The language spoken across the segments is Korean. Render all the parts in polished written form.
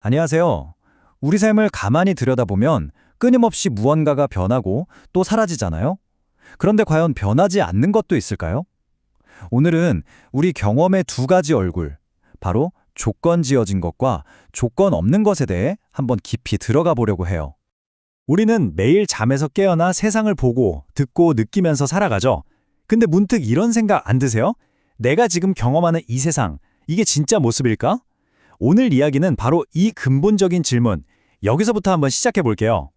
안녕하세요. 우리 삶을 가만히 들여다보면 끊임없이 무언가가 변하고 또 사라지잖아요. 그런데 과연 변하지 않는 것도 있을까요? 오늘은 우리 경험의 두 가지 얼굴, 바로 조건 지어진 것과 조건 없는 것에 대해 한번 깊이 들어가 보려고 해요. 우리는 매일 잠에서 깨어나 세상을 보고, 듣고, 느끼면서 살아가죠. 근데 문득 이런 생각 안 드세요? 내가 지금 경험하는 이 세상, 이게 진짜 모습일까? 오늘 이야기는 바로 이 근본적인 질문, 여기서부터 한번 시작해 볼게요.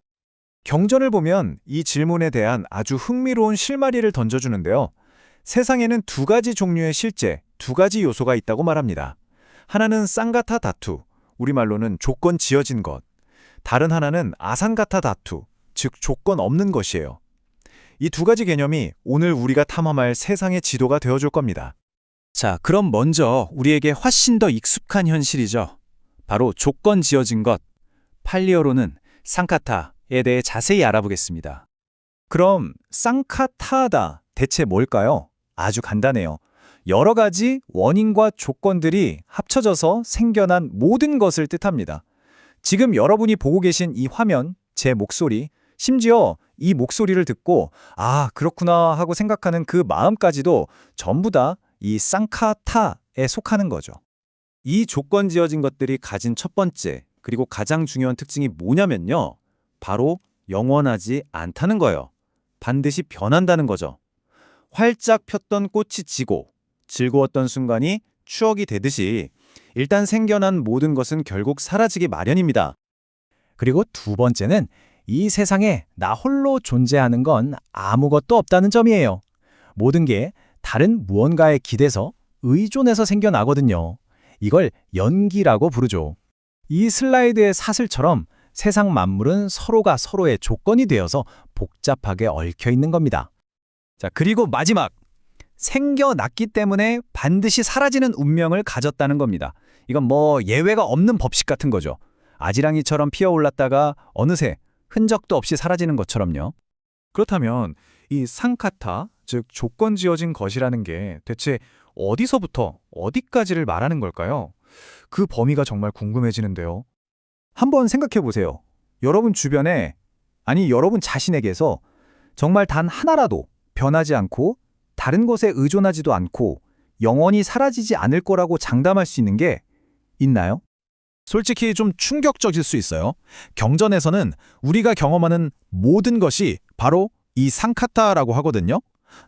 경전을 보면 이 질문에 대한 아주 흥미로운 실마리를 던져주는데요. 세상에는 두 가지 종류의 실제, 두 가지 요소가 있다고 말합니다. 하나는 쌍가타 다투, 우리말로는 조건 지어진 것. 다른 하나는 아상가타 다투, 즉 조건 없는 것이에요. 이 두 가지 개념이 오늘 우리가 탐험할 세상의 지도가 되어줄 겁니다. 자, 그럼 먼저 우리에게 훨씬 더 익숙한 현실이죠. 바로 조건 지어진 것, 팔리어로는 쌍카타에 대해 자세히 알아보겠습니다. 그럼 쌍카타다 대체 뭘까요? 아주 간단해요. 여러 가지 원인과 조건들이 합쳐져서 생겨난 모든 것을 뜻합니다. 지금 여러분이 보고 계신 이 화면, 제 목소리, 심지어 이 목소리를 듣고 아, 그렇구나 하고 생각하는 그 마음까지도 전부 다 이 쌍카타에 속하는 거죠. 이 조건 지어진 것들이 가진 첫 번째, 그리고 가장 중요한 특징이 뭐냐면요. 바로 영원하지 않다는 거예요. 반드시 변한다는 거죠. 활짝 폈던 꽃이 지고 즐거웠던 순간이 추억이 되듯이 일단 생겨난 모든 것은 결국 사라지기 마련입니다. 그리고 두 번째는 이 세상에 나 홀로 존재하는 건 아무것도 없다는 점이에요. 모든 게 다른 무언가에 기대서 의존해서 생겨나거든요. 이걸 연기라고 부르죠. 이 슬라이드의 사슬처럼 세상 만물은 서로가 서로의 조건이 되어서 복잡하게 얽혀 있는 겁니다. 자, 그리고 마지막! 생겨났기 때문에 반드시 사라지는 운명을 가졌다는 겁니다. 이건 뭐 예외가 없는 법칙 같은 거죠. 아지랑이처럼 피어올랐다가 어느새 흔적도 없이 사라지는 것처럼요. 그렇다면 이 쌍카타, 즉 조건 지어진 것이라는 게 대체 어디서부터 어디까지를 말하는 걸까요? 그 범위가 정말 궁금해지는데요. 한번 생각해 보세요. 여러분 주변에, 아니 여러분 자신에게서 정말 단 하나라도 변하지 않고 다른 것에 의존하지도 않고 영원히 사라지지 않을 거라고 장담할 수 있는 게 있나요? 솔직히 좀 충격적일 수 있어요. 경전에서는 우리가 경험하는 모든 것이 바로 이 상카타라고 하거든요.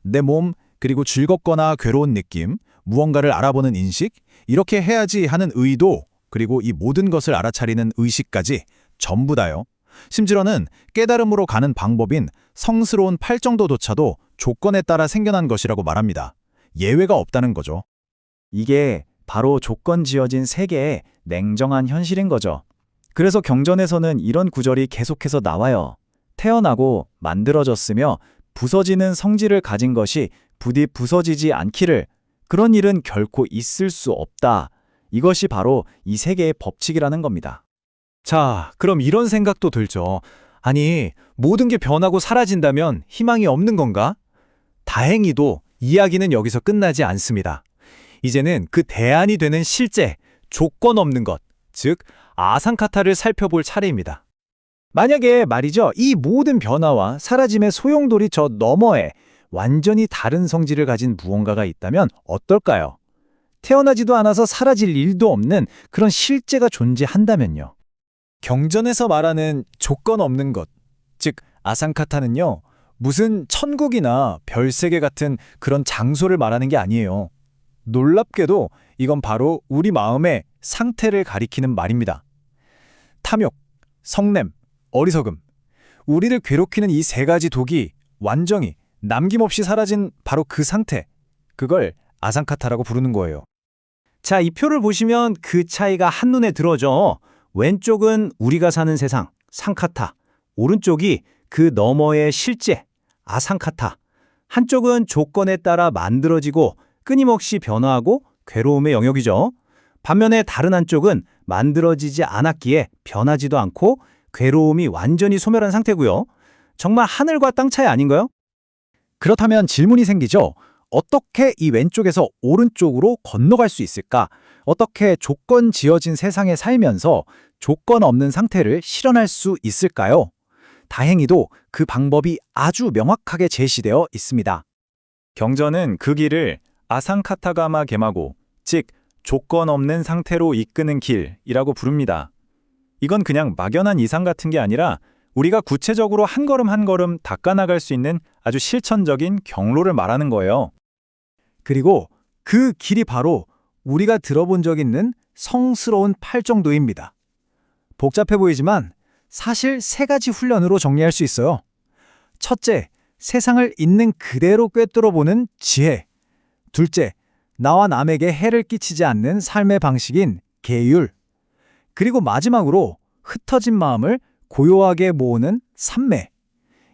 내 몸, 그리고 즐겁거나 괴로운 느낌, 무언가를 알아보는 인식, 이렇게 해야지 하는 의도, 그리고 이 모든 것을 알아차리는 의식까지 전부 다요. 심지어는 깨달음으로 가는 방법인 성스러운 팔정도조차도 조건에 따라 생겨난 것이라고 말합니다. 예외가 없다는 거죠. 이게 바로 조건 지어진 세계의 냉정한 현실인 거죠. 그래서 경전에서는 이런 구절이 계속해서 나와요. 태어나고 만들어졌으며 부서지는 성질을 가진 것이 부디 부서지지 않기를, 그런 일은 결코 있을 수 없다. 이것이 바로 이 세계의 법칙이라는 겁니다. 자, 그럼 이런 생각도 들죠. 아니, 모든 게 변하고 사라진다면 희망이 없는 건가? 다행히도 이야기는 여기서 끝나지 않습니다. 이제는 그 대안이 되는 실제, 조건 없는 것, 즉 아상카타를 살펴볼 차례입니다. 만약에 말이죠, 이 모든 변화와 사라짐의 소용돌이 저 너머에 완전히 다른 성질을 가진 무언가가 있다면 어떨까요? 태어나지도 않아서 사라질 일도 없는 그런 실제가 존재한다면요. 경전에서 말하는 조건 없는 것, 즉 아상카타는요, 무슨 천국이나 별세계 같은 그런 장소를 말하는 게 아니에요. 놀랍게도 이건 바로 우리 마음의 상태를 가리키는 말입니다. 탐욕, 성냄, 어리석음, 우리를 괴롭히는 이 세 가지 독이 완전히 남김없이 사라진 바로 그 상태, 그걸 아상카타라고 부르는 거예요. 자, 이 표를 보시면 그 차이가 한눈에 들어오죠. 왼쪽은 우리가 사는 세상, 상카타, 오른쪽이 그 너머의 실제, 아상카타. 한쪽은 조건에 따라 만들어지고 끊임없이 변화하고 괴로움의 영역이죠. 반면에 다른 한쪽은 만들어지지 않았기에 변하지도 않고 괴로움이 완전히 소멸한 상태고요. 정말 하늘과 땅 차이 아닌가요? 그렇다면 질문이 생기죠. 어떻게 이 왼쪽에서 오른쪽으로 건너갈 수 있을까? 어떻게 조건 지어진 세상에 살면서 조건 없는 상태를 실현할 수 있을까요? 다행히도 그 방법이 아주 명확하게 제시되어 있습니다. 경전은 그 길을 아상카타가마 게마고, 즉 조건 없는 상태로 이끄는 길이라고 부릅니다. 이건 그냥 막연한 이상 같은 게 아니라 우리가 구체적으로 한 걸음 한 걸음 닦아나갈 수 있는 아주 실천적인 경로를 말하는 거예요. 그리고 그 길이 바로 우리가 들어본 적 있는 성스러운 팔정도입니다. 복잡해 보이지만 사실 3가지 훈련으로 정리할 수 있어요. 첫째, 세상을 있는 그대로 꿰뚫어보는 지혜. 둘째, 나와 남에게 해를 끼치지 않는 삶의 방식인 계율. 그리고 마지막으로 흩어진 마음을 고요하게 모으는 삼매.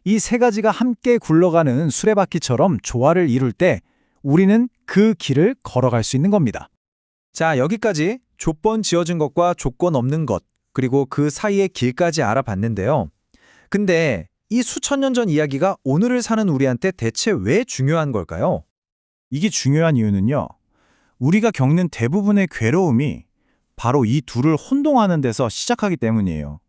이 3가지가 함께 굴러가는 수레바퀴처럼 조화를 이룰 때 우리는 그 길을 걸어갈 수 있는 겁니다. 자, 여기까지 조건 지어진 것과 조건 없는 것, 그리고 그 사이의 길까지 알아봤는데요. 근데 이 수천 년 전 이야기가 오늘을 사는 우리한테 대체 왜 중요한 걸까요? 이게 중요한 이유는요. 우리가 겪는 대부분의 괴로움이 바로 이 둘을 혼동하는 데서 시작하기 때문이에요.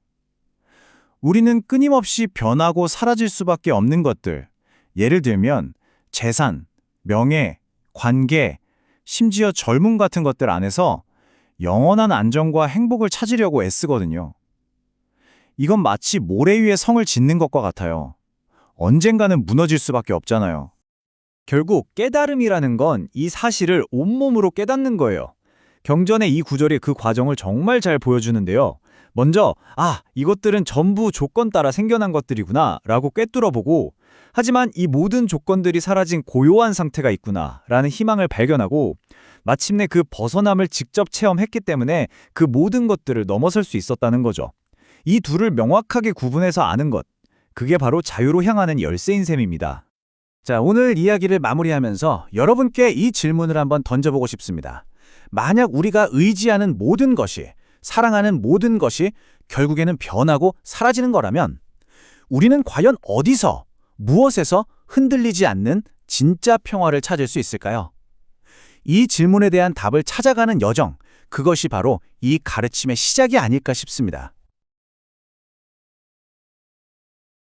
우리는 끊임없이 변하고 사라질 수밖에 없는 것들, 예를 들면 재산, 명예, 관계, 심지어 젊음 같은 것들 안에서 영원한 안정과 행복을 찾으려고 애쓰거든요. 이건 마치 모래 위에 성을 짓는 것과 같아요. 언젠가는 무너질 수밖에 없잖아요. 결국 깨달음이라는 건 이 사실을 온몸으로 깨닫는 거예요. 경전의 이 구절이 그 과정을 정말 잘 보여주는데요. 먼저 이것들은 전부 조건 따라 생겨난 것들이구나 라고 꿰뚫어보고, 하지만 이 모든 조건들이 사라진 고요한 상태가 있구나 라는 희망을 발견하고, 마침내 그 벗어남을 직접 체험했기 때문에 그 모든 것들을 넘어설 수 있었다는 거죠. 이 둘을 명확하게 구분해서 아는 것, 그게 바로 자유로 향하는 열쇠인 셈입니다. 자, 오늘 이야기를 마무리하면서 여러분께 이 질문을 한번 던져보고 싶습니다. 만약 우리가 의지하는 모든 것이, 사랑하는 모든 것이 결국에는 변하고 사라지는 거라면 우리는 과연 어디서, 무엇에서 흔들리지 않는 진짜 평화를 찾을 수 있을까요? 이 질문에 대한 답을 찾아가는 여정, 그것이 바로 이 가르침의 시작이 아닐까 싶습니다.